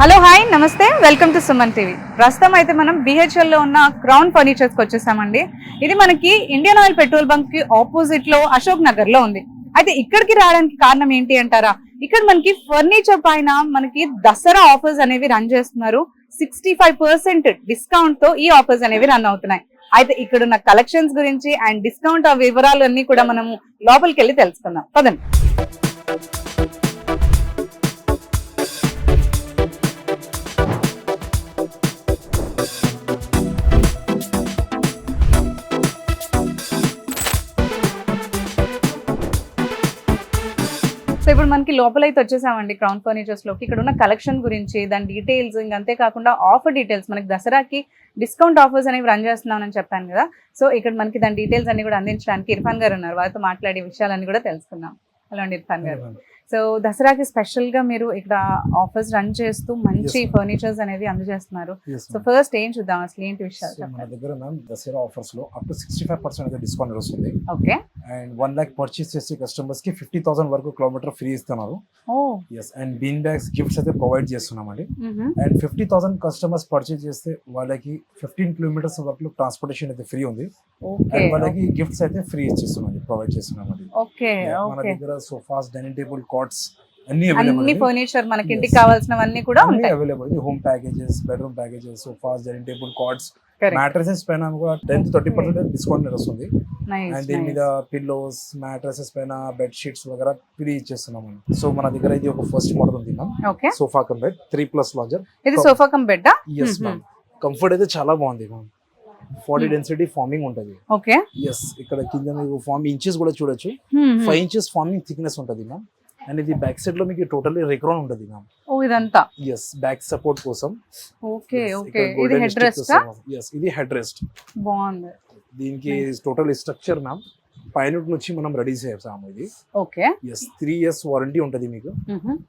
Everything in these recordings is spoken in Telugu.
హలో హాయ్ నమస్తే వెల్కమ్ టు సుమన్ టీవీ. ప్రస్తుతం అయితే మనం BHL లో ఉన్న క్రౌన్ ఫర్నిచర్స్ కి వచ్చేసామండి. ఇది మనకి ఇండియన్ ఆయిల్ పెట్రోల్ బంక్ కి ఆపోజిట్ లో అశోక్ నగర్ లో ఉంది. అయితే ఇక్కడికి రావడానికి కారణం ఏంటి అంటారా, ఇక్కడ మనకి ఫర్నిచర్ పైన మనకి దసరా ఆఫర్స్ అనేవి రన్ చేస్తున్నారు. 65% డిస్కౌంట్ తో ఈ ఆఫర్స్ అనేవి రన్ అవుతున్నాయి. అయితే ఇక్కడ ఉన్న కలెక్షన్స్ గురించి అండ్ డిస్కౌంట్ వివరాలు అన్ని కూడా మనము లోపలికి వెళ్ళి తెలుసుకుందాం పదండి. సో ఇప్పుడు మనకి లోపలైతే వచ్చేసామండి క్రౌన్ ఫర్నిచర్స్ లోకి. ఇక్కడ ఉన్న కలెక్షన్ గురించి, దాని డీటెయిల్స్, ఇంకా అంతేకాకుండా ఆఫర్ డీటెయిల్స్, మనకి దసరాకి డిస్కౌంట్ ఆఫర్స్ అనేవి రన్ చేస్తున్నామని చెప్పాను కదా. సో ఇక్కడ మనకి దాని డీటెయిల్స్ అన్ని కూడా అందించడానికి ఇర్ఫాన్ గారు ఉన్నారు. వారితో మాట్లాడే విషయాలన్నీ కూడా తెలుసుకుందాం. హలో అండి ఇర్ఫాన్ గారు. సో దసరాకి స్పెషల్ గా మీరు ఇక్కడ ఆఫర్స్ రన్ చేస్తూ మంచి ఫర్నిచర్స్ అనేవి అందజేస్తున్నారు. సో ఫస్ట్ ఏం చూద్దాం, అసలు ఏంటి విషయాలు? మన దగ్గర మ్యామ్ దసరా ఆఫర్స్ లో అప్ టు 65% డిస్కౌంట్ వస్తుంది. ఓకే. అండ్ 1 lakh పర్చేస్ చేసే కస్టమర్స్ కి 50,000 వరకు కిలోమీటర్ ఫ్రీ ఇస్తున్నారు. Yes. And bean bags gifts అయితే ప్రొవైడ్ చేస్తున్నామండి. అండ్ 50,000 కస్టమర్స్ పర్చేస్ చేస్తే వాళ్ళకి 15 కిలోమీటర్స్ వరకు ట్రాన్స్పోర్టేషన్ అయితే ఫ్రీ ఉంది. అండ్ వాళ్ళకి గిఫ్ట్స్ అయితే ఫ్రీ ఇచ్చేస్తున్నాం, ప్రొవైడ్ చేస్తున్నామండి. మన దగ్గర సోఫాస్, డైనింగ్ టేబుల్, కాట్స్ అన్ని ఫర్నిచర్ మనకి ఇంటికి కావాల్సినవన్నీ కూడా ఉంటాయి. Available. Home packages, bedroom packages, sofas, dining table, cots, mattresses పైన 10 to 30% డిస్కౌంట్ వస్తుంది. అండ్ దీని మీద పిల్లోస్, మ్యాట్రెసెస్ పైన బెడ్ షీట్స్ వగైరా ఫ్రీ ఇచ్చేస్తున్నాం. సో మన దగ్గర ఇది ఒక ఫస్ట్ మోడల్ ఉంది ma'am, sofa cum bed 3+ larger. ఇది sofa cum bed. yes ma'am. Comfort అయితే చాలా బాగుంది మ్యామ్. 40 డెన్సిటీ ఫార్మింగ్ ఉంటది. ఓకే. yes. ఇక్కడ కింద మీకు ఫార్మింగ్ ఇంచెస్ కూడా చూడొచ్చు. 5 inches ఫార్మింగ్ థిక్నెస్ ఉంటది మ్యామ్. అండ్ ఇది బ్యాక్ సైడ్ లో మీకు టోటల్లీ రిక్రాన్ ఉంటది మ్యామ్. ఓ ఇదంతా yes, బ్యాక్ సపోర్ట్ కోసం. Okay okay. ఇది హెడ్ రెస్ట్. yes, ఇది హెడ్ రెస్ట్. బాగుంది. దీనికి టోటల్ స్ట్రక్చర్ మ్యామ్ పైన నుంచి మనం రెడీ చేసాము ఇది. ఓకే. yes, 3 years వారంటీ ఉంటది మీకు.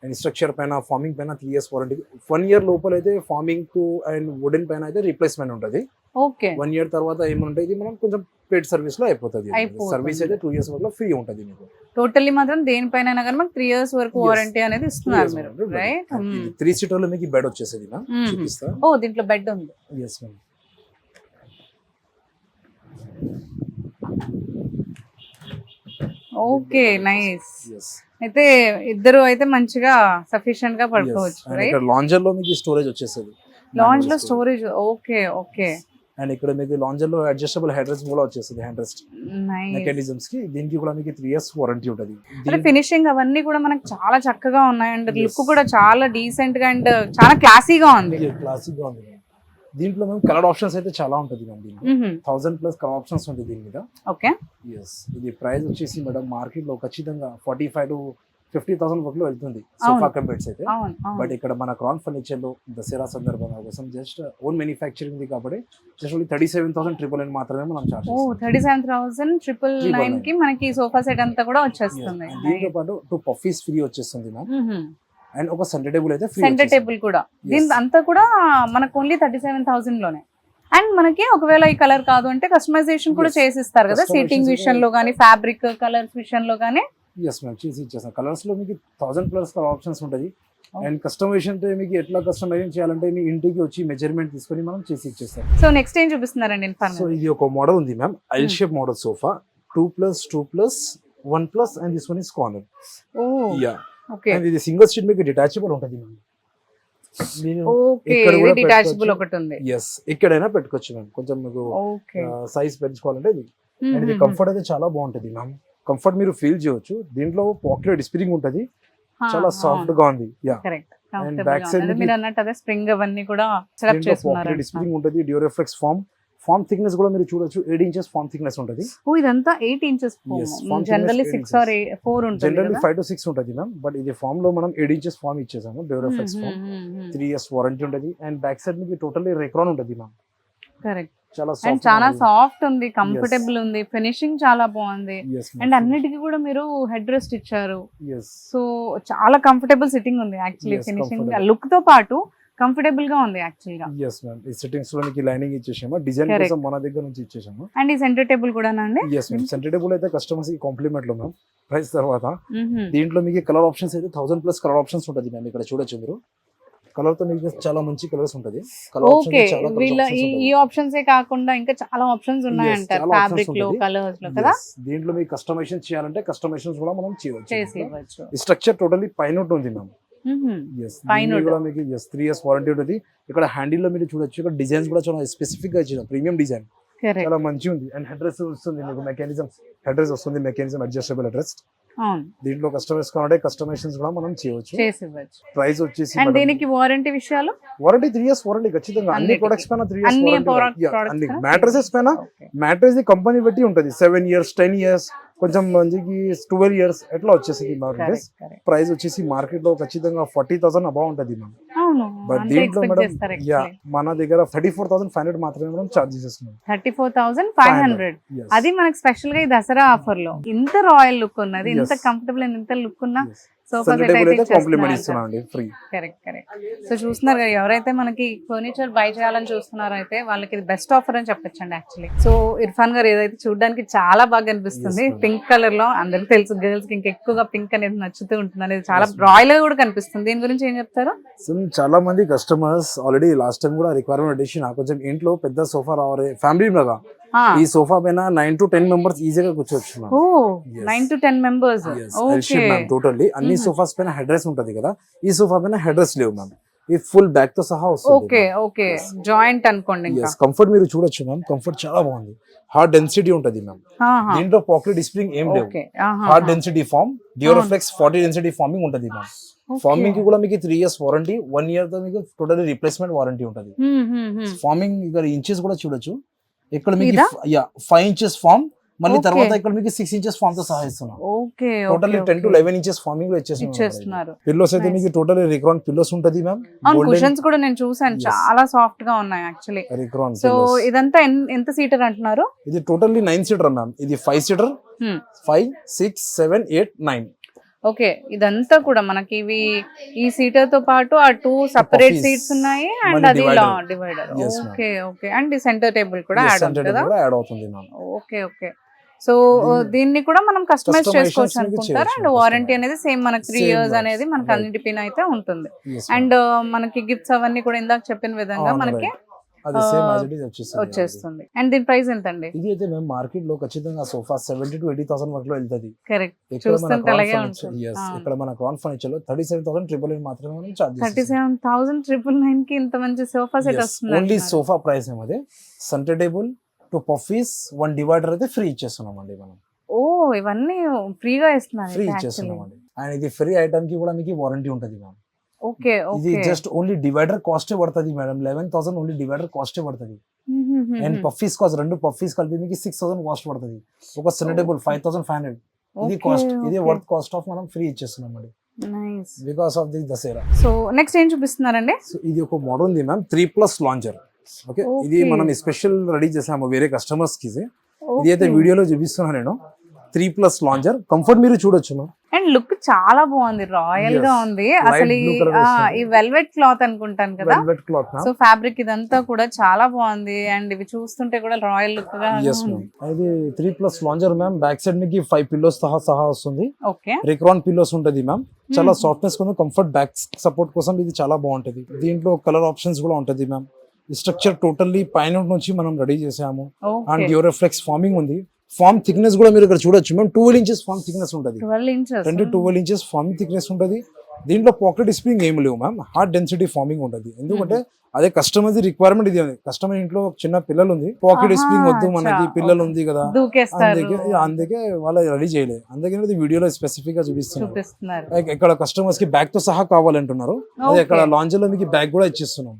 అండ్ స్ట్రక్చర్ పైన, ఫార్మింగ్ పైన 3 years వారంటీ. 1 year లోపల అయితే ఫార్మింగ్ కు అండ్ వుడెన్ పైన అయితే రీప్లేస్మెంట్ ఉంటది. ఓకే. 1 year తర్వాత ఏమంటే ఇది మనం కొంచెం పెయిడ్ సర్వీస్ లో అయిపోతుంది. సర్వీస్ అయితే 2 years వరకు ఫ్రీ ఉంటది మీకు. టోటల్లీ మాత్రం దేనిపైన కానీ మనకి 3 years వరకు వారంటీ అనేది ఇస్తున్నారు మీరు, రైట్? 3 సీటర్ లో మీకు బెడ్ వచ్చేసేది మ్యామ్. చూపిస్తా. ఓ దీంట్లో బెడ్ ఉంది. yes ma'am. Okay, nice. yes. అయితే ఇద్దరు అయితే మంచిగా సఫిషియెంట్ గా పడుకోవచ్చు, రైట్? ఇక్కడ లాంజర్ లో మీకు స్టోరేజ్ వచ్చేసేది. లాంజ్ లో స్టోరేజ్. Okay okay. అండ్ ఇక్కడ మీకు లాంజర్ లో అడ్జస్టబుల్ హెడ్ రెస్ట్ కూడా వచ్చేస్తుంది. హెడ్ రెస్ట్ మెకానిజమ్స్ కి దీనికి కూడా మీకు 3 years వారంటీ ఉంటది. అంటే ఫినిషింగ్ అవన్నీ కూడా మనకు చాలా చక్కగా ఉన్నాయి. అండ్ లుక్ కూడా చాలా డీసెంట్ గా అండ్ చాలా క్లాసీగా ఉంది. క్లాసిక్ గా ఉంది. దీంట్లో మేము కలర్ ఆప్షన్స్ అయితే చాలా ఉంటుంది మేడం. దీనికి 1000+ కలర్ ఆప్షన్స్ ఉంటుంది దీని మీద. ఓకే. yes. ఇది ప్రైస్ వచ్చేసి మేడం మార్కెట్ లో ఖచ్చితంగా 45,000 to 50,000 వరకు వెళ్తుంది సోఫా కమ్ బెడ్స్ అయితే. బట్ ఇక్కడ మన క్రౌన్ ఫర్నిచర్ లో దసరా సందర్భంగా కోసం జస్ట్ ఓన్ మ్యానుఫ్యాక్చరింగ్ ఉంది కాబట్టి జస్ట్ ఓన్లీ 37,999 మాత్రమే మనం చార్జ్ చేస్తాం. 37,999 కి మనకి సోఫా సెట్ అంతా కూడా వచ్చేస్తుంది. దీంతో పాటు 2 పఫీస్ ఫ్రీ వచ్చేస్తుంది మ్యామ్. అండ్ ఒక సెంటర్ టేబుల్ అయితే ఫ్రీ. సెంటర్ టేబుల్ కూడా దీని అంతా కూడా మనకు ఓన్లీ 37,000 లోనే. అండ్ మనకి ఒకవేళ ఈ కలర్ కాదు అంటే కస్టమైజేషన్ కూడా చేసిస్తారు కదా, సీటింగ్ విషయంలో కానీ, ఫ్యాబ్రిక్ కలర్స్ విషయంలో కానీ. yes మ్యామ్, చేసి ఇచ్చేస్తాం. కలర్స్ లో మీకు 1000+ కలర్ ఆప్షన్స్ ఉంటుంది. అండ్ కస్టమైజేషన్ అంటే మీకు ఎట్లా కస్టమైజేషన్ చేయాలంటే మీ ఇంటికి వచ్చి మెజర్మెంట్ తీసుకొని మనం చేసి ఇచ్చేస్తాం. సో నెక్స్ట్ ఏం చూపిస్తున్నారండి? సో ఇది ఒక మోడల్ ఉంది ma'am, L shape model sofa 2+2+1+ and this one is corner. Oh yeah. Okay. And ఇది సింగిల్ సీట్ మీకు డిటాచబుల్ ఉంటుంది మ్యామ్. మీరు ఓకే ఇక్కడ ఇది కూడా డిటాచబుల్ పెట్టుకోవచ్చు. ఒకటి ఉంది. ఎస్ ఎక్కడైనా పెట్టుకోవచ్చు మ్యామ్. కొంచెం మీకు ఓకే సైజ్ పెంచుకోవాలంటే ఇది. అండ్ ఇది కంఫర్ట్ అయితే చాలా బాగుంటది మ్యామ్. కంఫర్ట్ మీరు ఫీల్ చేయొచ్చు. దీంట్లో పాకెట్ స్ప్రింగ్ ఉంటది, చాలా సాఫ్ట్ గా ఉంది. Yeah correct And back side కి- మీరు అన్నట్టు అదే స్ప్రింగ్ అవన్నీ కూడా సెలెక్ట్ దీంట్లో చేస్తున్నారు. పాకెట్ స్ప్రింగ్ ఉంటది, డ్యూరోఫ్లెక్స్ ఫామ్ థిక్నెస్ కూడా మీరు చూడొచ్చు. 8 ఇంచెస్ ఫామ్ థిక్నెస్ ఉంటది. ఓ ఇదంతా 8 inches Yes, form generally thickness 6 or 4 ఉంటుంది జనరల్లీ కదా. 5 to 6 ఉంటది మ్యామ్. బట్ ఇది ఫామ్ లో మనం 8 ఇంచెస్ ఫామ్ ఇచ్చేసాము. డ్యూరోఫ్లెక్స్ ఫామ్ 3 years వారంటీ ఉంటది. అండ్ బ్యాక్ సైడ్ మీకు టోటల్లీ రెక్రాన్ ఉంటది మ్యామ్. కరెక్ట్ చాలా అండ్ సాఫ్ట్ చాలా సాఫ్ట్ ఉంది, కంఫర్టబుల్ ఉంది, ఫినిషింగ్ చాలా బాగుంది. అండ్ అన్నిటికీ కూడా మీరు హెడ్ రెస్ట్ ఇచ్చారు. సో చాలా కంఫర్టబుల్ సిట్టింగ్ ఉంది actually. Yes, finishing comfortable. Look తో పాటు కంఫర్టబుల్ గా ఉంది యాక్చువల్ గా. yes ma'am. ఈ సెట్టింగ్స్ లో మీకు లైనింగ్ ఇచ్చేసాము. Design Correct. కోసం మన దగ్గర నుంచి ఇచ్చేసాము. అండ్ ఈ సెంటర్ టేబుల్ కూడా అండి. Yes ma'am. సెంటర్ టేబుల్ అయితే కస్టమర్స్ కి కాంప్లిమెంట్ లో మ్యామ్. ప్రైస్ తర్వాత దీంట్లో మీకు కలర్ ఆప్షన్స్ అయితే 1000+ కలర్ ఆప్షన్స్ ఉంటది మ్యామ్. ఇక్కడ చూడొచ్చు మీరు. కలర్ తో మీకు చాలా మంచి కలర్స్ ఉంటది. కలర్ ఓకే వీళ్ళ ఈ ఆప్షన్స్ ఏ కాకుండా ఇంకా చాలా ఆప్షన్స్ ఉన్నాయంటారు చాలా options ఫ్యాబ్రిక్ లో, ఉంటది. కలర్స్ లో కదా. దీంట్లో మీకు కస్టమైజేషన్ చేయాలంటే కస్టమైజేషన్స్ కూడా మనం చేసి చేయవచ్చు. ఇవ్వచ్చు. ఈ స్ట్రక్చర్ టోటల్లీ పైన ఉంది మ్యామ్. Yes, Pine దీనికి wood. కూడా మీకు 3 years వారంటీ ఉంటుంది. ఇక్కడ హ్యాండిల్ లో మీరు చూడొచ్చు. ఇక్కడ డిజైన్స్ కూడా చాలా స్పెసిఫిక్ గా ఇచ్చిన ప్రీమియం డిజైన్, కరెక్ట్ చాలా మంచిగా ఉంది. అండ్ హెడ్ రెస్ట్ వస్తుంది మీకు, మెకానిజం హెడ్ రెస్ట్ వస్తుంది, మెకానిజం అడ్జస్టబుల్ హెడ్ రెస్ట్. అవును దీంట్లో కస్టమైజ్ కావాలంటే కస్టమైజేషన్స్ కూడా మనం చేయవచ్చు. చేసి ఇవ్వచ్చు. ప్రైస్ వచ్చేసి అండ్ దీనికి వారంటీ విషయాలు వారంటీ 3 years వారంటీ ఖచ్చితంగా. అన్ని అన్నిటికీ. ప్రొడక్ట్స్ పైన 3 years అన్ని వారంటీ. products అన్ని పైన? మ్యాట్రసెస్ పైన మ్యాట్రస్ ది కంపెనీ బట్టి ఉంటుంది. 7 years 10 years కొంచెం మందికి 12 years ఎట్లా వచ్చేసింది మ్యాట్రస్. కరెక్ట్ కరెక్ట్ ప్రైస్ వచ్చేసి మార్కెట్ లో ఖచ్చితంగా 40,000 అబౌవ్ ఉంటుంది మ్యామ్. అవును బట్ అంతే దీంట్లో ఎక్స్పెక్ట్ మేడం చేస్తారు యా యాక్చువల్లీ. మన దగ్గర 34,500 మాత్రమే మనం చార్జ్ చేసేస్తున్నాం. 34,500 Yes. అది మనకి స్పెషల్ గా ఈ దసరా ఆఫర్ లో ఇంత రాయల్ లుక్ ఉన్నది, ఇంత Yes. కంఫర్టబుల్ అండ్ ఇంత లుక్ ఉన్న Yes. Sofa Center set table అయితే అయితే కాంప్లిమెంట్ ఇస్తున్నాం అండి ఫ్రీ. Correct correct. సో చూస్తున్నారు కదా, ఎవరైతే మనకి ఫర్నిచర్ బై చేయాలని చూస్తున్నారో అయితే వాళ్ళకి ఇది బెస్ట్ ఆఫర్ అని చెప్పొచ్చండి యాక్చువల్లీ. సో ఇర్ఫాన్ గారు ఏదైతే చూడడానికి చాలా బాగా అనిపిస్తుంది, Yes, ma'am. పింక్ కలర్ లో. అందరికి తెలుసు గర్ల్స్ కి ఇంకా ఎక్కువగా పింక్ అనేది నచ్చుతూ ఉంటుంది, అనేది చాలా Yes, ma'am. రాయల్ గా కూడా కనిపిస్తుంది. దీని గురించి ఏం చెప్తారు? సో చాలా మంది కస్టమర్స్ ఆల్రెడీ లాస్ట్ టైం కూడా రిక్వైర్మెంట్ ఇచ్చి నాకు కొంచెం ఇంట్లో పెద్ద సోఫా రావాలి ఫ్యామిలీ లాగా. ఈ సోఫా పైన 9 to 10 members ఈజీగా కూర్చోవచ్చు ma'am. Oh Yes. 9 to 10 members. Okay totally అన్ని సోఫాస్ పైన హెడ్ రెస్ట్ ఉంటది కదా. ఈ సోఫా పైన హెడ్ రెస్ట్ లేవు మ్యామ్. ఈ ఫుల్ బ్యాక్ తో సహా వస్తుంది. ఓకే ఓకే జాయింట్ అనుకోండి ఇంకా. కంఫర్ట్ మీరు చూడొచ్చు మ్యామ్. కంఫర్ట్ చాలా బాగుంది. హార్డ్ డెన్సిటీ ఉంటది మ్యామ్. ఆహా. దీంట్లో పాకెట్ స్ప్రింగ్ ఏం లేవు. ఓకే ఆహా. Hard density foam, Duroflex 40 density foaming ఉంటది మ్యామ్. Okay. ఫార్మింగ్ కి కూడా మీకు 3 years వారంటీ, 1 year తో మీకు టోటల్ రీప్లేస్మెంట్ వారంటీ ఉంటది. ఫార్మింగ్ ఇక్కడ ఇంచెస్ కూడా చూడొచ్చు. ఇక్కడ మీకు ఇదా? 5 inches ఫామ్, మళ్ళీ Okay. తర్వాత ఇక్కడ మీకు 6 inches ఫామ్ తో సహా ఇస్తున్నాం. Okay totally 10 to 11 inches farming లో ఇచ్చేస్తున్నారు. పిల్లోస్ అయితే మీకు టోటల్ రిక్రాన్ పిల్లోస్ ఉంటది మ్యామ్. అవును కుషన్స్ కూడా నేను చూసాను, Yes. చాలా సాఫ్ట్ గా ఉన్నాయి యాక్చువల్లీ. రిక్రాన్ సో ఇదంతా ఎంత సీటర్ అంటున్నారు? ఇది టోటల్లీ 9 seater మ్యామ్. ఇది 5 seater, 5 6 7 8 9. ఓకే ఇదంతా కూడా మనకి ఇవి ఈ సీటర్ తో పాటు ఆ 2 సెపరేట్ Puffies. సీట్స్ ఉన్నాయి అండ్ మళ్ళీ అది divider. Divider. Yes, ma'am. Okay okay and centre table కూడా యాడ్ అవుతుంది కదా. కూడా యాడ్ అవుతుంది మ్యామ్. Okay okay. సో దీన్ని కూడా మనం కస్టమైజ్ Customizations చేసుకోవచ్చు మీకు అనుకుంటారు. అండ్ చేయొచ్చు. వారంటీ అనేది సేమ్ మనకి 3 Same years works. అనేది మనకి Right. అన్నిటిపైన అయితే ఉంటుంది. Yes, ma'am. అండ్ మనకి గిఫ్ట్స్ అవన్నీ కూడా ఇందాక చెప్పిన విధంగా అవును, మనకి right. అది సేమ్ యాజ్ ఇట్ ఇస్ వచ్చేస్తుంది. వచ్చేస్తుంది. అండ్ దీని ప్రైస్ ఎంత అండి? ఇది అయితే మేము మార్కెట్ లో ఖచ్చితంగా సోఫా 70 to 80,000 వరకు వెళ్తది. కరెక్ట్ ఇక్కడ మన చూస్తుంటే అలాగే క్రౌన్ ఉంటుంది. ఫర్నిచర్, ఇక్కడ మన క్రౌన్ ఫర్నిచర్ లో 37,999 మాత్రమే మనం చార్జ్ చేస్తాం. 37,999 కి ఇంత మంచి సోఫా సెట్ వస్తుంది. ఓన్లీ అంటున్నారు. సోఫా ప్రైస్ ఏమదే. సెంటర్ టేబుల్, 2 puffies, 1 divider అయితే ఫ్రీ ఇచ్చేస్తున్నాం అండి మనం. ఓ ఇవన్నీ ఫ్రీగా ఇస్తున్నారు ఫ్రీ actually. ఇచ్చేస్తున్నాం అండి. అండ్ ఇది ఫ్రీ ఐటమ్ కి కూడా మీకు వారంటీ ఉంటది మ్యామ్. ఓకే ఇది ఓకే. జస్ట్ ఓన్లీ డివైడర్ కాస్టే పడుతుంది మేడం. 11,000 ఓన్లీ డివైడర్ కాస్టే పడుతుంది. అండ్ పఫీస్ కాస్ట్ 2 puffies కలిపి మీకు 6,000 కాస్ట్ పడుతుంది. ఒక సెంటర్ టేబుల్ 5,500. ఇది కాస్ట్, ఇది వర్త్ కాస్ట్ ఆఫ్ మనం ఫ్రీ ఇచ్చేస్తున్నాం అండి nice. Because of the Dasara. So next ఏం చూపిస్తున్నారండి? సో ఇది ఒక మోడల్ ఉంది మ్యామ్, 3+ లాంచర్. ఓకే ఇది Okay. మనం స్పెషల్ రెడీ చేసాము వేరే కస్టమర్స్ కి. ఇది అయితే వీడియోలో చూపిస్తున్నాను నేను. 3+ లాంచర్. కంఫర్ట్ మీరు చూడొచ్చు మ్యామ్. అండ్ లుక్ చాలా బాగుంది, రాయల్ గా Yes. ఉంది Light అసలు. blue colour వస్తుంది. ఈ వెల్వెట్ క్లాత్ అనుకుంటాను కదా. Velvet cloth ma'am. So fabric ఇదంతా కూడా చాలా బాగుంది అండ్ ఇవి చూస్తుంటే కూడా రాయల్ లుక్ గా ఎస్ మ్యామ్. ఇది 3+ లాంజర్ మ్యామ్. బ్యాక్ సైడ్ మీకు 5 పిల్లోస్ సహా వస్తుంది. ఓకే రిక్రాన్ పిల్లోస్ ఉంటది మ్యామ్. చాలా సాఫ్ట్నెస్ కోసం, కంఫర్ట్, బ్యాక్ సపోర్ట్ కోసం ఇది చాలా బాగుంటది. దీంట్లో కలర్ ఆప్షన్స్ కూడా ఉంటది మ్యామ్. ఈ స్ట్రక్చర్ టోటల్లీ పైన నుంచి మనం రెడీ చేసాము. అండ్ ఓకే డ్యూరోఫ్లెక్స్ ఫార్మింగ్ ఉంది. ఫామ్ థిక్నెస్ కూడా మీరు ఇక్కడ చూడొచ్చు మ్యామ్. 12 inches ఫామ్ థిక్నెస్ ఉంటది. 12 inches. 10 to 12 inches form thickness ఉంటది. దీంట్లో పాకెట్ స్ప్రింగ్ ఏమి లేవు మ్యామ్, హార్డ్ డెన్సిటీ ఫార్మింగ్ ఉంటుంది. ఎందుకంటే అదే కస్టమర్ రిక్వైర్మెంట్ ఇది. కస్టమర్ ఇంట్లో చిన్న పిల్లలు ఉంది, పాకెట్ స్ప్రింగ్ వద్దు మనకి, పిల్లలు ఉంది కదా, అందుకే వాళ్ళు రెడీ చేయలేదు. అందుకని ఇది వీడియోలో స్పెసిఫిక్ గా చూపిస్తున్నారు. ఇక్కడ కస్టమర్స్ కి బ్యాగ్ తో సహా కావాలంటున్నారు, అదే ఇక్కడ లాంజ్ లో మీకు బ్యాగ్ కూడా ఇచ్చిస్తున్నాం,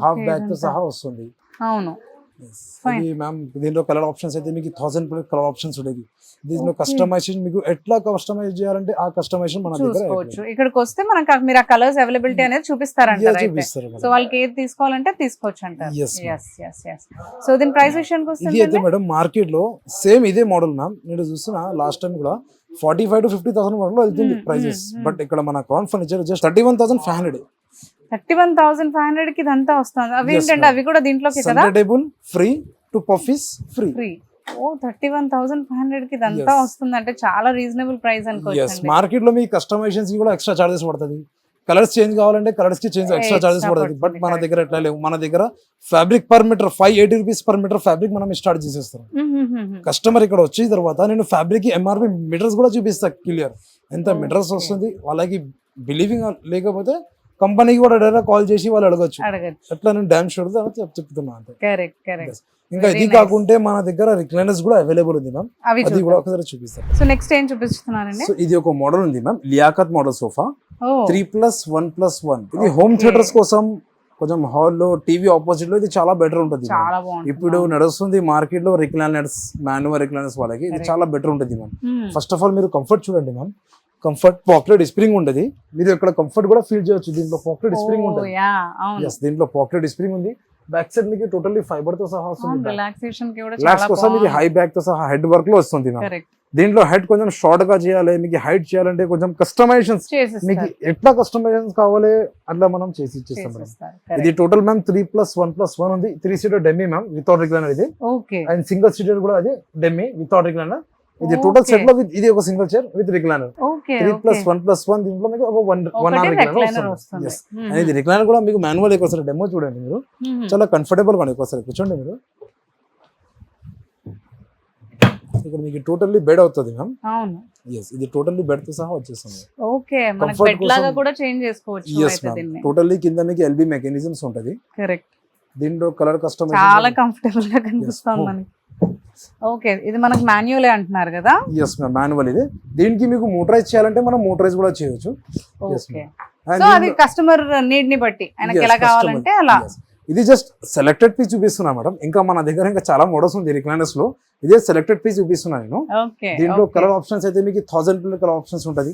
హాఫ్ బ్యాగ్ తో సహా వస్తుంది. అవును మ్యామ్ దీంట్లో కలర్ ఆప్షన్స్ అయితే మీకు 1000 కలర్ ఆప్షన్స్ ఉండేది. దీంట్లో కస్టమైజేషన్ మీకు ఎట్లా కస్టమైజ్ చేయాలంటే ఆ కస్టమైజేషన్ మన దగ్గర చూసుకోవచ్చు. ఇక్కడికి వస్తే మనకు మీరు ఆ కలర్స్ అవైలబిలిటీ అనేది చూపిస్తారంటారు. సో వాళ్ళకి ఏది తీసుకోవాలంటే తీసుకోవచ్చు అంటారు. సో దీని ప్రైస్ విషయానికి వస్తే ఇది అయితే మేడం మార్కెట్ లో సేమ్ ఇదే మోడల్ మ్యామ్, నేను చూస్తున్నా లాస్ట్ టైం కూడా 45,000 to 50,000 వరకు వెళ్తుంది ప్రైజెస్. బట్ ఇక్కడ మన క్రౌన్ ఫర్నిచర్ జస్ట్ 31,500. 31,500 కి ఇదంతా వస్తుంది. అవి ఏంటంటే అవి కూడా దీంట్లోకి కదా, table free two puffies free. ఓ 31,500 కి ఇదంతా వస్తుంది అంటే చాలా రీజనబుల్ ప్రైస్ అనుకోవచ్చు. మార్కెట్ లో మీ కస్టమైజేషన్స్ కి కూడా ఎక్స్ట్రా చార్జెస్ పడుతుంది. కలర్స్ చేంజ్ కావాలంటే కలర్స్ కి చేంజ్ ఎక్స్ట్రా చార్జెస్ పడుతుంది. బట్ మన దగ్గర ఎట్లా లేవు, మన దగ్గర fabric per metre 580 rupees per metre fabric మనం స్టార్ట్ చేసేస్తాం. కస్టమర్ ఇక్కడ వచ్చిన తర్వాత నేను ఫ్యాబ్రిక్ ఎంఆర్పి మీటర్స్ కూడా చూపిస్తా క్లియర్, ఎంత మీటర్స్ వస్తుంది. వాళ్ళకి బిలీవింగ్ లేకపోతే కంపెనీకి కూడా డైరెక్ట్ కాల్ చేసి వాళ్ళు అడగచ్చు. అట్లా నేను డామ్ షూర్ చెప్తున్నా అంతే. ఇంకా ఇది కాకుంటే మన దగ్గర రిక్లైనర్స్ కూడా అవైలబుల్ ఉంది మ్యామ్, అది కూడా ఒకసారి చూపిస్తాను. సో నెక్స్ట్ ఏం చూపిస్తున్నారండి? సో ఇది ఒక మోడల్ ఉంది మ్యామ్, లియాకత్ మోడల్ సోఫా 3+1+1. ఇది హోమ్ థియేటర్స్ కోసం, కొంచెం హాల్ లో టీవీ ఆపోజిట్ లో ఇది చాలా బెటర్ ఉంటుంది. ఇప్పుడు నడుస్తుంది మార్కెట్ లో రిక్లైనర్స్, మాన్యువల్ రిక్లైనర్స్ వాళ్ళకి ఇది చాలా బెటర్ ఉంటుంది మ్యామ్. ఫస్ట్ ఆఫ్ ఆల్ మీరు కంఫర్ట్ చూడండి మ్యామ్, కంఫర్ట్ పాకెట్ స్ప్రింగ్ ఉంటుంది. మీరు ఇక్కడ కంఫర్ట్ కూడా ఫీల్ చేయొచ్చు. దీంట్లో పాకెట్ స్ప్రింగ్ ఉంటుంది. దీంట్లో పాకెట్ స్ప్రింగ్ ఉంది. బ్యాక్ సైడ్ మీకు టోటల్లీ ఫైబర్ తో సహా వస్తుంది. రిలాక్స్ కోసం మీకు హై బ్యాక్ తో సహా హెడ్ వర్క్ లో వస్తుంది. దీంట్లో హెడ్ కొంచెం షార్ట్ గా చేయాలి, మీకు హైట్ చేయాలంటే కొంచెం కస్టమైజేషన్స్, మీకు ఎట్లా కస్టమైజేషన్స్ కావాలి అట్లా మనం చేసి ఇచ్చేస్తాం మేడం. ఇది టోటల్ మ్యామ్ 3+1+1 ఉంది. 3 seater dummy ma'am without recliner ఇది, అండ్ సింగిల్ సీటర్ కూడా అది డెమ్మీ వితౌట్ రిక్లైనర్. ఇది టోటల్ సెట్ లో ఇది ఒక సింగిల్ చైర్ విత్ రిక్లైనర్. 3+1+1 దీంట్లో మీకు ఒక 1 hour రిక్లైనర్ వస్తుంది. అండ్ ఇది రిక్లైనర్ కూడా మీకు మాన్యువల్ ఒకసారి డెమో చూడండి మీరు, చాలా కంఫర్టబుల్ గా ఒకసారి కూర్చోండి మీరు. ఇక్కడ మీకు టోటల్లీ బెడ్ అవుతుంది మ్యామ్. అవును, yes, ఇది టోటల్లీ బెడ్ తో సహా వచ్చేస్తుంది. ఓకే, మనకి బెడ్ లాగా కూడా చేంజ్ చేసుకోవచ్చు. yes ma'am, టోటల్లీ కింద మీకు ఎల్బీ మెకానిజమ్స్ ఉంటది. కరెక్ట్. దీంట్లో కలర్ కస్టమైజేషన్ చాలా కంఫర్టబుల్ గా కనిపిస్తుంది మనకి. ఓకే, ఇది మనకి మాన్యువల్ అంటున్నారు కదా? yes ma'am, మాన్యువల్ ఇది. దీనికి మీకు మోటరైజ్ చేయాలంటే మనం మోటరైజ్ కూడా చేయొచ్చు. ఓకే, సో అది కస్టమర్ నీడ్ ని బట్టి ఆయనకి ఎలా కావాలంటే అలా. ఇది జస్ట్ సెలెక్టెడ్ పీస్ చూపిస్తున్నా మేడం, ఇంకా మన దగ్గర ఇంకా చాలా మోడల్స్ ఉంది రిక్లైనర్స్ లో. ఇదే సెలెక్టెడ్ పీస్ చూపిస్తున్నా నేను. దీంట్లో కలర్ ఆప్షన్స్ అయితే మీకు 1000 కలర్ ఆప్షన్స్ ఉంటది.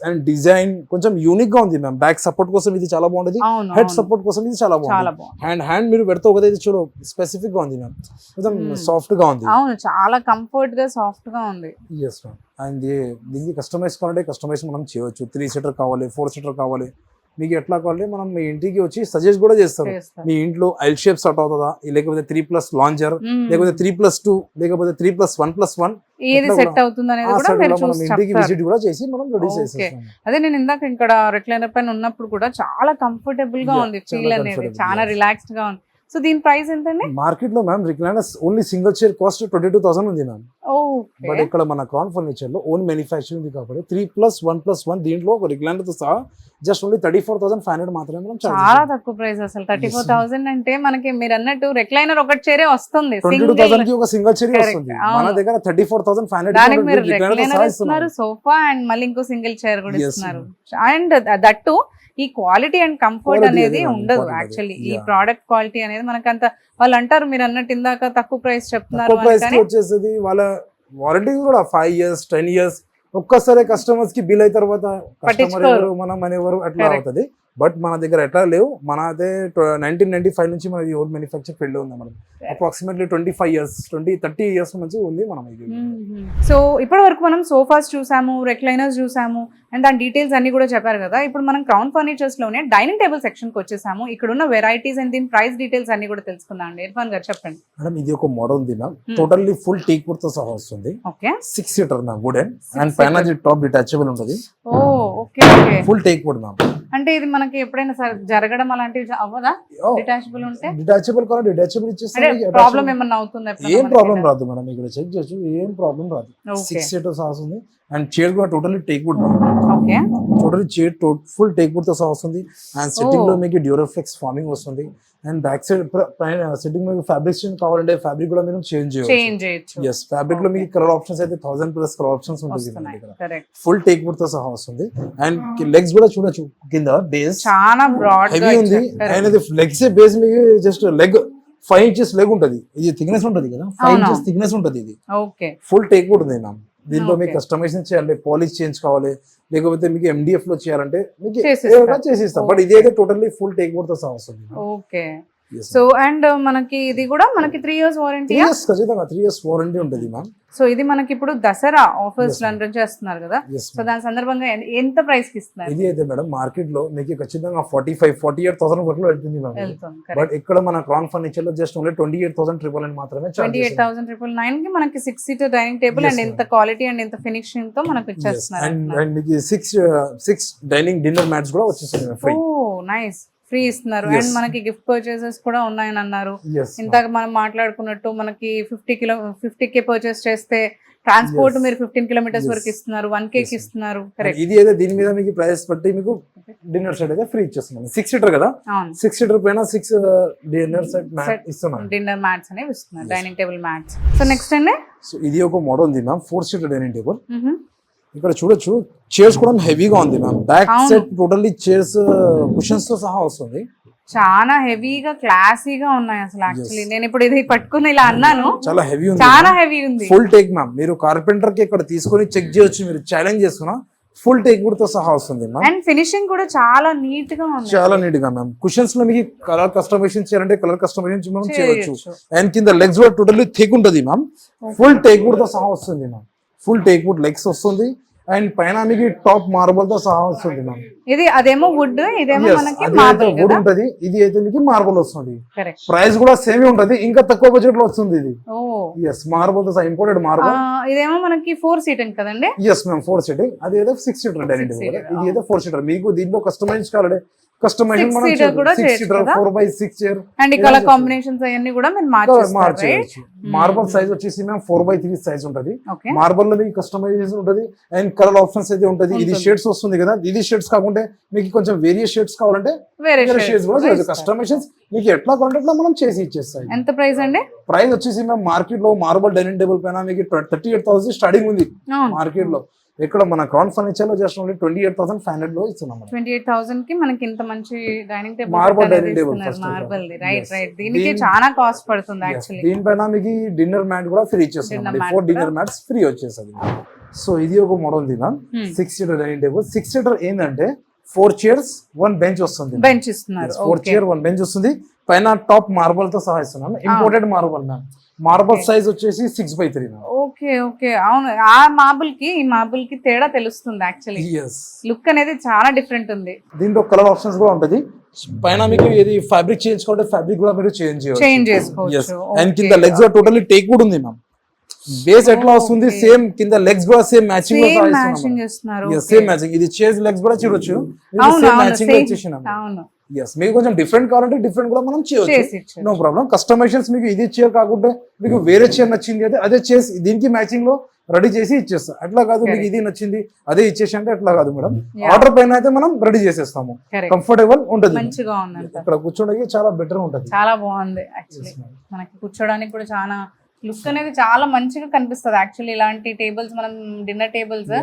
అండ్ డిజైన్ కొంచెం యూనిక్ గా ఉంది మ్యామ్. బ్యాక్ సపోర్ట్ కోసం ఇది చాలా బాగుంటది, హెడ్ సపోర్ట్ కోసం ఇది చాలా బాగుంది. హ్యాండ్ మీరు పెడితే ఒకదైతే చూడ స్పెసిఫిక్ గా ఉంది మ్యామ్, కొంచెం సాఫ్ట్ గా ఉంది. అవును, చాలా కంఫర్ట్ గా సాఫ్ట్ గా ఉంది. yes ma'am. అండ్ దీనికి కస్టమైజ్ కావాలంటే కస్టమైజ్ మనం చేయవచ్చు. 3 సీటర్ కావాలి, 4 సీటర్ కావాలి, మీకు ఎట్లా కావాలి మనం మీ ఇంటికి వచ్చి సజెస్ట్ కూడా చేస్తారు. మీ ఇంట్లో ఎల్ షేప్ సెట్ అవుతుందా, లేకపోతే 3+ లాంజర్, లేకపోతే 3+2, లేకపోతే 3+1+1 ఏది సెట్ అవుతుంది అనేది కూడా మీరు చూసి ఇంటికి విజిట్ కూడా చేసి మనం రెడీ చేసేస్తాం. అదే నేను ఇందాక ఇక్కడ రిక్లైనర్ పైన ఉన్నప్పుడు కూడా చాలా కంఫర్టబుల్ గా ఉంది, ఫీల్ అనేది చాలా రిలాక్స్డ్ గా ఉంది. సో దీని ప్రైస్ ఎంతండి మార్కెట్ లో ma'am? Recliners only single chair cost 22,000 ఉంది మ్యామ్. బట్ ఇక్కడ మన క్రౌన్ ఫర్నిచర్ లో ఓన్ మ్యానుఫ్యాక్చరింగ్ ఉంది కాబట్టి 3+1+1 దీంట్లో ఒక రిక్లైనర్ తో సహా జస్ట్ ఓన్లీ 34,500 మాత్రమే మనం చాలా తక్కువ ప్రైస్. అసలు 34,000 అంటే మనకి మీరు అన్నట్టు రిక్లైనర్ ఒక చైరే వస్తుంది, 22,000 కి ఒక సింగిల్ చైర్ వస్తుంది. మన దగ్గర 34,500 దానికి మీరు రిక్లైనర్ ఇస్తున్నారు, సోఫా అండ్ మళ్ళీ ఇంకో సింగిల్ చైర్ కూడా ఇస్తున్నారు. అండ్ దట్టు ఈ క్వాలిటీ అండ్ కంఫర్ట్ అనేది ఉండదు యాక్చువల్లీ. ఈ ప్రోడక్ట్ క్వాలిటీ అనేది మనకంత వాళ్ళు అంటారు, మీరు అన్నట్టు ఇందాక తక్కువ ప్రైస్ చెప్తున్నారు వచ్చేసి. వాళ్ళ వారంటీ కూడా 5 years 10 years. ఒక్కసారి కస్టమర్స్ కి బిల్ అయిన తర్వాత కస్టమర్ ఎవరు మనం అనేవారు అట్లా అవుతుంది. బట్ మన దగ్గర ఎట్లా లేవు. మన అదే 1995 నుంచి మనది ఓల్డ్ మ్యానుఫ్యాక్చర్ ఫీల్డ్ ఉంది. మనం అప్రాక్సిమేట్లీ 25 years 30 years నుంచి ఉంది మనం. సో ఇప్పటి వరకు మనం సోఫాస్ చూసాము, రెక్లైనర్స్ చూసాము, అండ్ దాని డీటెయిల్స్ అన్ని కూడా చెప్పారు కదా. ఇప్పుడు మనం క్రౌన్ ఫర్నిచర్స్ లోనే డైనింగ్ టేబుల్ సెక్షన్ కి వచ్చేసాము. ఇక్కడ ఉన్న వెరైటీస్ అండ్ దీని ప్రైస్ డీటెయిల్స్ అన్ని కూడా తెలుసుకుందాం అండి. ఇర్ఫాన్ గారు చెప్పండి. మేడం ఇది ఒక మోడల్ ఉంది ma'am, totally full teak wood తో సహా వస్తుంది. Okay, 6 seater ma'am, wooden and పైన టాప్ డిటాచబుల్ ఉంటుంది. Okay okay, full teak wood ma'am. అంటే ఇది మనకి ఎప్పుడైనా జరగడం అలాంటివి అవ్వదా? డిటాచబుల్ ఉంటే డిటాచబుల్ కూడా డిటాచబుల్ ఇచ్చేస్తే ప్రాబ్లం ఏమన్నా అవుతుందా? ఏం ప్రాబ్లం రాదు మేడం, ఇక్కడ చెక్ చేయొచ్చు, ఏం ప్రాబ్లం రాదు. 6 seater వస్తుంది. అండ్ చైర్ కూడా totally teak wood okay totally chair full teak wood తో సహా వస్తుంది అండ్ సిట్టింగ్ లో మీకు డ్యూరోఫ్లెక్స్ ఫార్మింగ్ వస్తుంది అండ్ బ్యాక్ సైడ్ పైన సిట్టింగ్ మీకు ఫ్యాబ్రిక్ కావాలంటే ఫ్యాబ్రిక్ కూడా మీరు చేంజ్ చేయొచ్చు ఎస్ ఫ్యాబ్రిక్ లో మీకు కలర్ ఆప్షన్స్ అయితే 1000+ కలర్ ఆప్షన్స్ ఉంటుంది కరెక్ట్ ఫుల్ టేక్ వుడ్ తో సహా వస్తుంది అండ్ లెగ్స్ కూడా చూడొచ్చు కింద బేస్ చాలా బ్రాడ్ గా హెవీ ఉంది అండ్ ఇది లెగ్స్ బేస్ మీకు జస్ట్ లెగ్ 5 inches లెగ్ ఉంటది ఇది థిక్నెస్ ఉంటది కదా 5 inches థిక్నెస్ ఉంటది ఇది ఓకే ఫుల్ టేక్ వుడ్ ఉంది మ్యామ్ దీంట్లో మీకు కస్టమైజేషన్ చేయాలి పాలిష్ చేంజ్ కావాలి లేకపోతే మీకు MDF లో చేయాలంటే మీకు చేసిస్తాం బట్ ఇది అయితే టోటల్లీ ఫుల్ టేక్ వుడ్ తో సహా వస్తుంది ఓకే సో అండ్ మనకి ఇది కూడా మనకి 3 years వారంటీ ఖచ్చితంగా 3 years వారంటీ ఉంటుంది మ్యామ్ సో ఇది మనకి ఇప్పుడు దసరా ఆఫర్స్ రన్ చేస్తున్నారు కదా సో దాని సందర్భంగా ఎంత ప్రైస్ కి ఇస్తున్నారు ఇది అయితే మేడం మార్కెట్ లో మీకు ఖచ్చితంగా 48,000 వరకు వెళ్తుంది మ్యామ్ బట్ ఇక్కడ మన క్రౌన్ ఫర్నిచర్ లో జస్ట్ ఓన్లీ 28,999 మాత్రమే 28,999 కి మనకి 6 seater డైనింగ్ టేబుల్ అండ్ ఇంత క్వాలిటీ అండ్ ఇంత ఫినిషింగ్ తో మనకు ఇచ్చేస్తున్నారు అండ్ మీకు 6 డైనింగ్ డిన్నర్ మ్యాట్స్ కూడా వచ్చేస్తుంది ఫ్రీ ఓ నైస్ ఫ్రీ ఇస్తున్నారు అండ్ మనకి గిఫ్ట్ పర్చేసెస్ కూడా ఉన్నాయని అన్నారు ఇందాక మనం మాట్లాడుకున్నట్టు మనకి 50K పర్చేస్ చేస్తే ట్రాన్స్పోర్ట్ మీరు 15 kilometers వరకు ఇస్తున్నారు 1K కి ఇస్తున్నారు కరెక్ట్ ఇది అయితే దీని మీద మీకు ప్రైస్ బట్టి మీకు డిన్నర్ సెట్ అయితే ఫ్రీ ఇచ్చేస్తున్నాం 6 seater కదా 6 seater పైన 6 డిన్నర్ సెట్ మ్యాట్ ఇస్తున్నాం డిన్నర్ మ్యాట్స్ అనేవి ఇస్తున్నారు dining table mats so next అండి సో ఇది ఒక మోడల్ ఉంది మ్యామ్ 4 seater డైనింగ్ టేబుల్ ఇక్కడ చూడొచ్చు చైర్స్ కూడా హెవీగా ఉంది ma'am back set totally chairs cushions తో సహా వస్తుంది చాలా హెవీగా క్లాసీగా ఉన్నాయి అసలు యాక్చువల్లీ నేను ఇప్పుడు ఇది పట్టుకుని ఇలా అన్నాను చాలా హెవీ ఉంది చాలా హెవీ ఉంది ఫుల్ టేక్ మ్యామ్ మీరు కార్పెంటర్ కి ఇక్కడ తీసుకొని చెక్ చేయొచ్చు మీరు ఛాలెంజ్ చేసుకున్నా ఫుల్ టేక్ వుడ్ తో సహా వస్తుంది మ్యామ్ అండ్ ఫినిషింగ్ కూడా చాలా నీట్ గా ఉంది చాలా నీట్ గా మ్యామ్ కుషన్స్ లో మీకు కలర్ కస్టమైజేషన్ చేయాలంటే కలర్ కస్టమైజేషన్ మనం చేయొచ్చు అండ్ కింద లెగ్స్ కూడా టోటల్లీ థిక్ ఉంటది మ్యామ్ ఫుల్ టేక్ వుడ్ తో సహా వస్తుంది ma'am full teak wood legs వస్తుంది అండ్ పైన మీకు టాప్ మార్బల్ తో సహా వస్తుంది మ్యామ్ ఇది అదేమో వుడ్ ఇదేమో మనకి మార్బల్ వుడ్ ఉంటది ఇది అయితే మీకు మార్బల్ వస్తుంది కరెక్ట్ ప్రైస్ కూడా సేమ్ ఉంటది ఇంకా తక్కువ బడ్జెట్ లో వస్తుంది ఇది ఓ ఎస్ మార్బల్ తో సహా ఇంపోర్టెడ్ మార్బల్ ఇదేమో మనకి 4 seating కదండి ఎస్ మ్యామ్ 4 seating అది ఏదో 6 seater డైనింగ్ టేబుల్ ఇది ఏదో 4 seater మీకు దీంట్లో కస్టమైజ్ కావాలంటే కస్టమైజేషన్ మనం 6 seater 4x6 చైర్ అండ్ ఈ కలర్ కాంబినేషన్స్ అన్ని కూడా మీరు మార్చవచ్చు మార్బల్ సైజ్ వచ్చేసి మ్యామ్ 4x3 సైజ్ ఉంటది మార్బల్ లో మీకు కస్టమైజేషన్ ఉంటది అండ్ కలర్ ఆప్షన్స్ అయితే ఉంటది ఇది షేడ్స్ వస్తుంది కదా ఇది షేడ్స్ కాకుండా మీకు కొంచెం వేరియస్ షేడ్స్ కావాలంటే వేరే షేడ్స్ కూడా చేయొచ్చు కస్టమైజేషన్స్ మీకు ఎట్లా కావాలంటే అట్లా మనం చేసి ఇచ్చేస్తాం ఎంత ప్రైస్ అండి ప్రైస్ వచ్చేసి మ్యామ్ మార్కెట్ లో మార్బల్ డైనింగ్ టేబుల్ పైన మీకు 38,000 స్టార్టింగ్ ఉంది మార్కెట్ లో ఇక్కడ మన క్రౌన్ ఫర్నిచర్ లో జస్ట్ ఓన్లీ 28,500 లో ఇస్తున్నాం 28,000 కి మనకి ఇంత మంచి dining table marble dining table marble right దీనికి చాలా కాస్ట్ పడుతుంది యాక్చువల్లీ దీనిపైన మీకు డిన్నర్ మ్యాట్ కూడా ఫ్రీ ఇచ్చేస్తున్నాం 4 డిన్నర్ మ్యాట్స్ ఫ్రీ వచ్చేస్తుంది సో ఇది ఒక మోడల్ ఉంది ma'am 6 seater dining table 6 seater ఏంటంటే 4 chairs 1 bench వస్తుంది బెంచ్ ఇస్తున్నారు 4 chair 1 bench వస్తుంది పైన టాప్ మార్బల్ తో సహా ఇస్తున్నాం imported marble ma'am marble size వచ్చేసి 6x3 ఓకే ఓకే అవును ఆ మార్బుల్ కి ఈ మార్బుల్ కి తేడా తెలుస్తుంది యాక్చువల్లీ లుక్ అనేది చాలా డిఫరెంట్ ఉంది దీంట్లో కలర్ ఆప్షన్స్ కూడా ఉంటది పైన మీకు ఏది ఫ్యాబ్రిక్ చేంజ్ కావాలంటే ఫ్యాబ్రిక్ కూడా మీరు చేంజ్ చేసుకోవచ్చు అండ్ కింద లెగ్స్ కూడా టోటల్లీ టేక్ వుడ్ ఉంది మ్యామ్ బేస్ ఎట్లా వస్తుంది సేమ్ కింద లెగ్స్ కూడా సేమ్ మ్యాచింగ్ సేమ్ మ్యాచింగ్ ఇది చేజ్ లెగ్స్ కూడా చూడొచ్చు సేమ్ మ్యాచింగ్ వచ్చేసినాం అవును ఎస్ మీకు కొంచెం డిఫరెంట్ కావాలంటే డిఫరెంట్ కూడా మనం చేయొచ్చు నో ప్రాబ్లం కస్టమైజేషన్స్ మీకు ఇది చైర్ కాకుండా మీకు వేరే చైర్ నచ్చింది అయితే అదే చేసి దీనికి మ్యాచింగ్ లో రెడీ చేసి ఇచ్చేస్తాం అట్లా కాదు మీకు ఇది నచ్చింది అదే ఇచ్చేసి అంటే అట్లా కాదు మేడం ఆర్డర్ పైన అయితే మనం రెడీ చేసేస్తాము కంఫర్టబుల్ ఉంటుంది మంచిగా ఉంది ఇక్కడ కూర్చోడానికి చాలా బెటర్ ఉంటుంది చాలా బాగుంది యాక్చువల్లీ మనకి కూర్చోడానికి కూడా చాలా లుక్ అనేది చాలా మంచిగా కనిపిస్తుంది యాక్చువల్లీ ఇలాంటి టేబుల్స్ మనం డిన్నర్ టేబుల్స్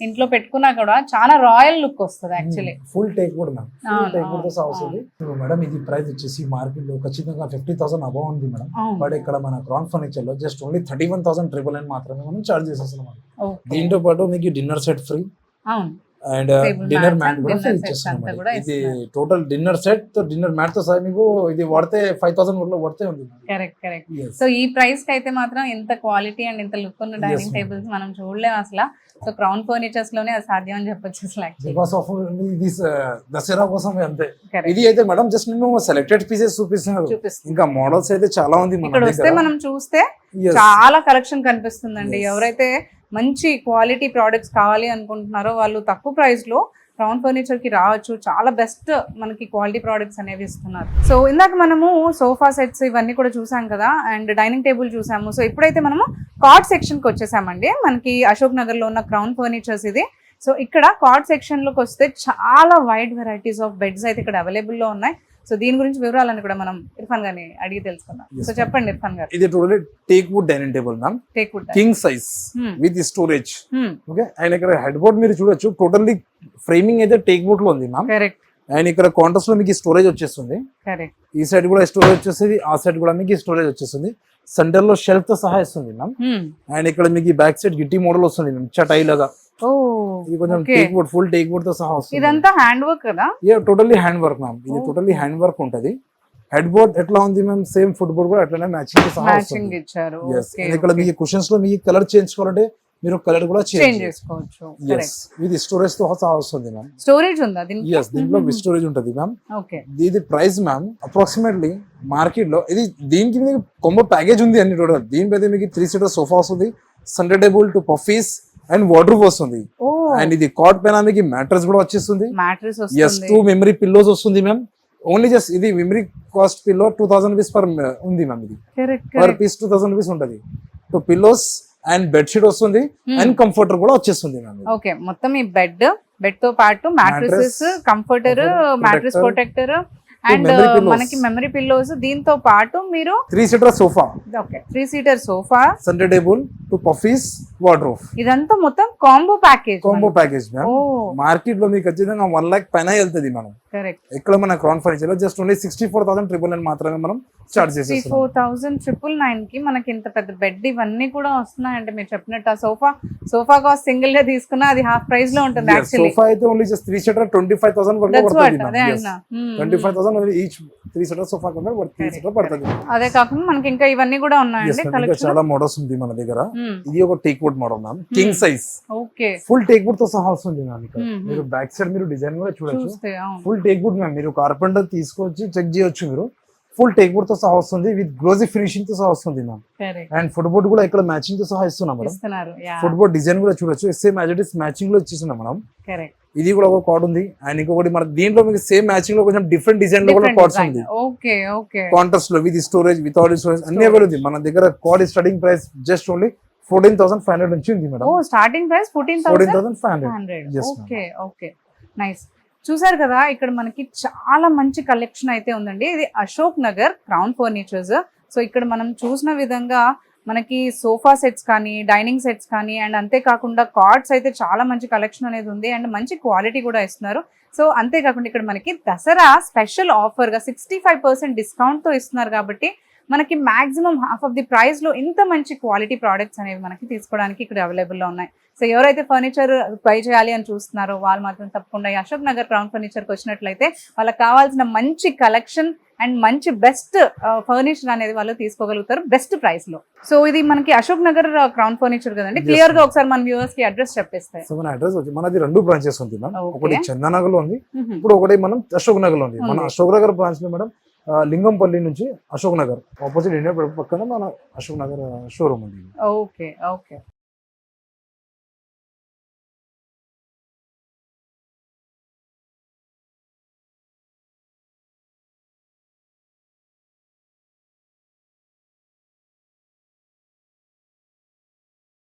ఇంట్లో పెట్టుకున్నా కూడా చాలా రాయల్ లుక్ వస్తుంది యాక్చువల్లీ ఫుల్ టేక్ కూడా మ్యామ్ టేక్ కూడా వస్తుంది మేడం ఇది ప్రైస్ వచ్చేసి మార్కెట్ లో ఖచ్చితంగా 50,000 అబౌవ్ ఉంది మేడం బట్ ఇక్కడ మన క్రౌన్ ఫర్నిచర్ లో జస్ట్ ఓన్లీ 31,999 మాత్రమే మనం చార్జ్ చేసేస్తున్నాం దీంతో పాటు మీకు dinner set free and dinner mat కూడా ఫ్రీ ఇచ్చేస్తున్నాం ఇది టోటల్ డిన్నర్ సెట్ తో డిన్నర్ మ్యాట్ తో సహా మీకు ఇది వాడితే 5,000 వరకు వర్తే ఉంది కరెక్ట్ సో ఈ ప్రైస్ కి అయితే మాత్రం ఎంత క్వాలిటీ అండ్ ఎంత లుక్ ఉన్న డైనింగ్ టేబుల్స్ మనం చూడలేము అసలు సో క్రౌన్ ఫర్నిచర్స్ లోనే అది సాధ్యం అని చెప్పొచ్చు అసలు బికాస్ ఆఫ్ ఇది దసరా కోసం అంతే ఇది అయితే మేడం జస్ట్ నేను సెలెక్టెడ్ పీసెస్ చూపిస్తున్నారు ఇంకా మోడల్స్ అయితే చాలా ఉంది ఇక్కడ వస్తే మనం చూస్తే చాలా కలెక్షన్ కనిపిస్తుందండి ఎవరైతే మంచి క్వాలిటీ ప్రోడక్ట్స్ కావాలి అనుకుంటున్నారో వాళ్ళు తక్కువ ప్రైస్ లో క్రౌన్ ఫర్నిచర్ కి రావచ్చు చాలా బెస్ట్ మనకి క్వాలిటీ ప్రోడక్ట్స్ అనేవి ఇస్తున్నారు సో ఇందాక మనము సోఫా సెట్స్ ఇవన్నీ కూడా చూసాం కదా అండ్ డైనింగ్ టేబుల్ చూసాము సో ఇప్పుడైతే మనము కార్డ్ సెక్షన్ కి వచ్చేసామండి. మనకి అశోక్ నగర్ లో ఉన్న క్రౌన్ ఫర్నిచర్స్ ఇది. సో ఇక్కడ కార్డ్ సెక్షన్ లోకి వస్తే చాలా వైడ్ వెరైటీస్ ఆఫ్ బెడ్స్ అయితే ఇక్కడ అవైలబుల్ లో ఉన్నాయి. సో దీని గురించి వివరాలను కూడా మనం ఇర్ఫాన్ గారిని అడిగి తెలుసుకుందాం. Yes, సో చెప్పండి ఇర్ఫాన్ గారు. ఇది totally teak wood dining table ma'am, teak wood king size with storage. Okay, and ఇక్కడ హెడ్ బోర్డ్ మీరు చూడొచ్చు, టోటల్లీ ఫ్రేమింగ్ అయితే టేక్ వుడ్ లో ఉంది మ్యామ్. కరెక్ట్. అండ్ ఇక్కడ కాంట్రాస్ట్ లో మీకు స్టోరేజ్ వచ్చేస్తుంది. కరెక్ట్. ఈ సైడ్ కూడా స్టోరేజ్ వచ్చేస్తుంది, ఆ సైడ్ కూడా మీకు స్టోరేజ్ వచ్చేస్తుంది. సెంటర్ లో షెల్ఫ్ తో సహా ఇస్తుంది మ్యామ్. అండ్ ఇక్కడ మీకు బ్యాక్ సైడ్ గిట్టి మోడల్ వస్తుంది మ్యామ్, చటై లాగా. ఇది కొంచెం teak wood, full teak wood తో సహా వస్తుంది. ఇదంతా హ్యాండ్ వర్క్ కదా? Totally hand work ma'am. ఇది టోటల్లీ హ్యాండ్ వర్క్ ఉంటది. హెడ్ బోర్డ్ ఎట్లా ఉంది మ్యామ్, సేమ్ ఫుట్ బోర్డ్ కూడా అట్లనే మ్యాచింగ్ తో సహా మ్యాచింగ్ వస్తుంది. ఇచ్చారు. Yes. ఇక్కడ మీకు కుషన్స్ లో మీకు కలర్ చేంజ్ కావాలంటే మీరు కలర్ కూడా చేంజ్ చేసుకోవచ్చు. ఇది స్టోరేజ్ తో సహా వస్తుంది మ్యామ్. స్టోరేజ్ ఉందా దీనికి? ఎస్, దీంట్లో స్టోరేజ్ ఉంటది మ్యామ్. ఓకే. ఇది ప్రైస్ మ్యామ్ అప్రాక్సిమేట్లీ మార్కెట్ లో ఇది దీనికి మీకు కొంబో ప్యాకేజ్ ఉంది అన్ని టోటల్. దీనిపైతే మీకు 3 సీటర్ సోఫా వస్తుంది, centre table, 2 puffies and wardrobe వస్తుంది. అండ్ ఇది కాట్ పైన మీకు మ్యాట్రెస్ కూడా వచ్చేస్తుంది. మ్యాట్రెస్ ఎస్, వస్తుంది. 2 మెమరీ పిల్లోస్ వస్తుంది మ్యామ్. ఓన్లీ జస్ట్ ఇది memory cost pillow 2000 rupees per ఉంది మ్యామ్. ఇది కరెక్ట్. పర్ పీస్ 2000 రూపీస్ ఉంటది. 2 పిల్లోస్ అండ్ బెడ్ షీట్ వస్తుంది అండ్ కంఫర్టర్ కూడా వచ్చేస్తుంది మ్యామ్. ఓకే, మొత్తం ఈ బెడ్ తో పాటు mattresses, comforter, mattress protector and memory pillows. మనకి మెమరీ పిల్లోస్, దీంతో పాటు మీరు 3 seater sofa, okay 3 seater sofa, centre table, 2 puffies, wardrobe. ఇదంతా మొత్తం combo package. Combo package ma'am. Market లో మీకు ఖచ్చితంగా 1 లక్ష పైన వెళ్తుంది మనం. కరెక్ట్. ఇక్కడ మన క్రౌన్ ఫర్నిచర్ లో జస్ట్ ఓన్లీ 64,999 మాత్రమే మనం చార్జ్ చేసేస్తున్నాం. 64,999 కి మనకి ఇంత పెద్ద బెడ్ ఇవన్నీ కూడా వస్తున్నాయంటే మీరు చెప్పినట్టు ఆ సోఫా కాస్ట్ సింగిల్ గా తీసుకున్నా అది హాఫ్ ప్రైస్ లో ఉంటుంది యాక్చువల్లీ. సోఫా అయితే ఓన్లీ జస్ట్ 3 సీటర్ 25,000 వరకు దట్స్ వాట్ పడుతుంది అదే మ్యామ్. అన్న. 25,000 ఈచ్ 3 సీటర్ సోఫా కన్నా 3 సీటర్ పడుతుంది. అదే కాకుండా మనకి ఇంకా ఇవన్నీ కూడా ఉన్నాయండి ఇంకా కలెక్షన్. చాలా మోడల్స్ ఉంది మన దగ్గర. ఇది ఒక teak wood model ma'am, king size, okay. Full teak wood తో సహా వస్తుంది మ్యామ్. ఇక్కడ మీరు బ్యాక్ సైడ్ మీరు డిజైన్ కూడా చూడొచ్చు, చూస్తే ఫుల్ టేక్ వుడ్ మ్యామ్. మీరు కార్పెంటర్ తీసుకొచ్చి చెక్ చేయొచ్చు మీరు. ఫుల్ టేక్ వుడ్ తో సహా వస్తుంది, విత్ గ్లోజీ ఫినిషింగ్ తో సహా వస్తుంది మ్యామ్. అండ్ ఫుట్ బోర్డ్ కూడా ఇక్కడ మ్యాచింగ్ తో సహా ఇస్తున్నాం మేడం. ఫుట్ బోర్డ్ డిజైన్ కూడా చూడొచ్చు, same as it is matching లో ఇచ్చేస్తున్నాం మనం. ఇది కూడా ఒక కార్డ్ ఉంది. అండ్ ఇంకొకటి మన దీంట్లో మీకు సేమ్ మ్యాచింగ్ లో కొంచెం డిఫరెంట్ డిజైన్ లో కూడా కార్డ్స్ ఉంది. కాంట్రాస్ట్ లో విత్ స్టోరేజ్, వితౌట్ స్టోరేజ్ అన్ని అవైలబుల్ ఉంది మన దగ్గర. Card starting price just only 14,500 నుంచి ఉంది madam. Starting price 14,500. Okay okay, nice. చూసారు కదా, ఇక్కడ మనకి చాలా మంచి కలెక్షన్ అయితే ఉందండి. ఇది Ashok Nagar crown furnitures. So ఇక్కడ మనం చూసిన విధంగా మనకి సోఫా సెట్స్ కానీ, డైనింగ్ సెట్స్ కానీ, అండ్ అంతేకాకుండా కార్డ్స్ అయితే చాలా మంచి కలెక్షన్ అనేది ఉంది అండ్ మంచి క్వాలిటీ కూడా ఇస్తున్నారు. సో అంతేకాకుండా ఇక్కడ మనకి దసరా స్పెషల్ ఆఫర్గా 65% డిస్కౌంట్తో ఇస్తున్నారు కాబట్టి మనకి maximum half of the price లో ఇంత మంచి క్వాలిటీ ప్రోడక్ట్స్ అనేవి మనకి తీసుకోవడానికి ఇక్కడ అవైలబుల్ లో ఉన్నాయి. సో ఎవరైతే ఫర్నిచర్ బై చేయాలి అని చూస్తున్నారో వాళ్ళు మాత్రం తప్పకుండా ఈ అశోక్ నగర్ క్రౌన్ ఫర్నిచర్కి వచ్చినట్లయితే వాళ్ళకి కావాల్సిన మంచి కలెక్షన్ అండ్ మంచి బెస్ట్ ఫర్నిచర్ అనేది వాళ్ళు తీసుకోగలుగుతారు బెస్ట్ ప్రైస్ లో. సో ఇది మనకి అశోక్ నగర్ క్రౌన్ ఫర్నిచర్ కదండి, క్లియర్ గా ఒకసారి మన వ్యూవర్స్ కి అడ్రస్ చెప్పేస్తే. సో మన అడ్రస్ వచ్చి మనది 2 బ్రాంచెస్ ఉంది మ్యామ్. ఒకటి చందానగర్ లో ఉంది, ఇప్పుడు ఒకటి మనం అశోక్ నగర్ లో ఉంది. మన అశోక్ నగర్ బ్రాంచ్ లో మేడం లింగంపల్లి నుంచి అశోక్ నగర్ ఆపోజిట్ ఇండియా పక్కన మన అశోక్ నగర్ షోరూమ్ ఉంది. Okay okay.